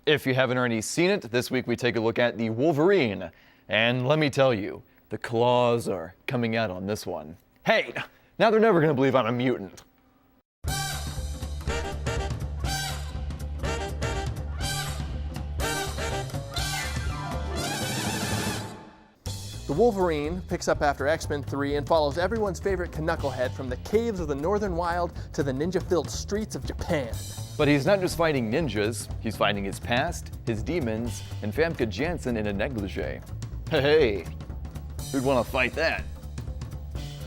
If you haven't already seen it, this week we take a look at the Wolverine. And let me tell you, the claws are coming out on this one. Hey, now they're never gonna believe I'm a mutant. The Wolverine picks up after X-Men 3 and follows everyone's favorite Canucklehead from the caves of the northern wild to the ninja-filled streets of Japan. But he's not just fighting ninjas, he's fighting his past, his demons, and Famke Janssen in a negligee. Hey, who'd want to fight that?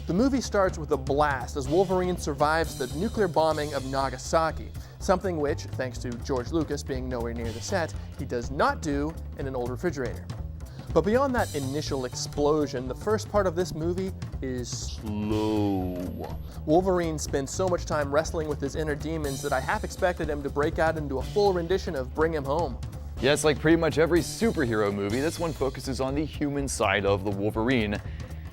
The movie starts with a blast as Wolverine survives the nuclear bombing of Nagasaki, something which, thanks to George Lucas being nowhere near the set, he does not do in an old refrigerator. But beyond that initial explosion, the first part of this movie is slow. Wolverine spends so much time wrestling with his inner demons that I half expected him to break out into a full rendition of Bring Him Home. Yes, like pretty much every superhero movie, this one focuses on the human side of the Wolverine,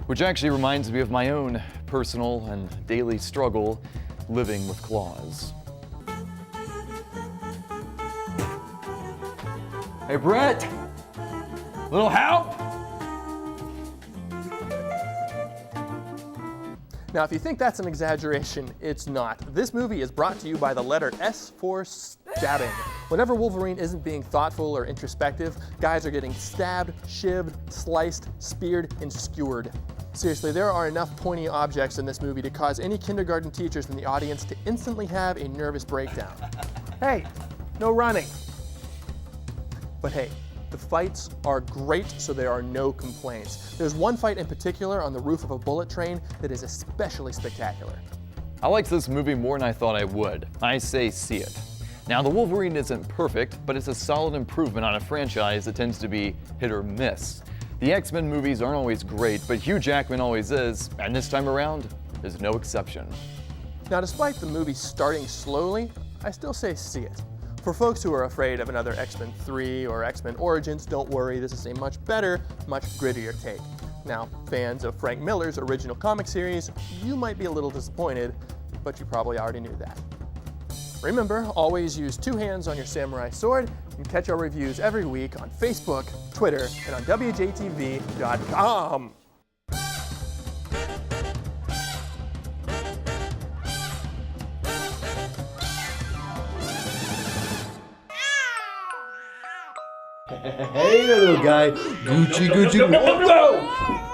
which actually reminds me of my own personal and daily struggle living with claws. Hey, Brett! Little help? Now, if you think that's an exaggeration, it's not. This movie is brought to you by the letter S for stabbing. Whenever Wolverine isn't being thoughtful or introspective, guys are getting stabbed, shivved, sliced, speared, and skewered. Seriously, there are enough pointy objects in this movie to cause any kindergarten teachers in the audience to instantly have a nervous breakdown. Hey, no running. But hey, the fights are great, so there are no complaints. There's one fight in particular on the roof of a bullet train that is especially spectacular. I liked this movie more than I thought I would. I say see it. Now, the Wolverine isn't perfect, but it's a solid improvement on a franchise that tends to be hit or miss. The X-Men movies aren't always great, but Hugh Jackman always is, and this time around is no exception. Now, despite the movie starting slowly, I still say see it. For folks who are afraid of another X-Men 3 or X-Men Origins, don't worry, this is a much better, much grittier take. Now, fans of Frank Miller's original comic series, you might be a little disappointed, but you probably already knew that. Remember, always use 2 hands on your samurai sword, and catch our reviews every week on Facebook, Twitter, and on WJTV.com. Hey, little guy. Gucci, Gucci. No!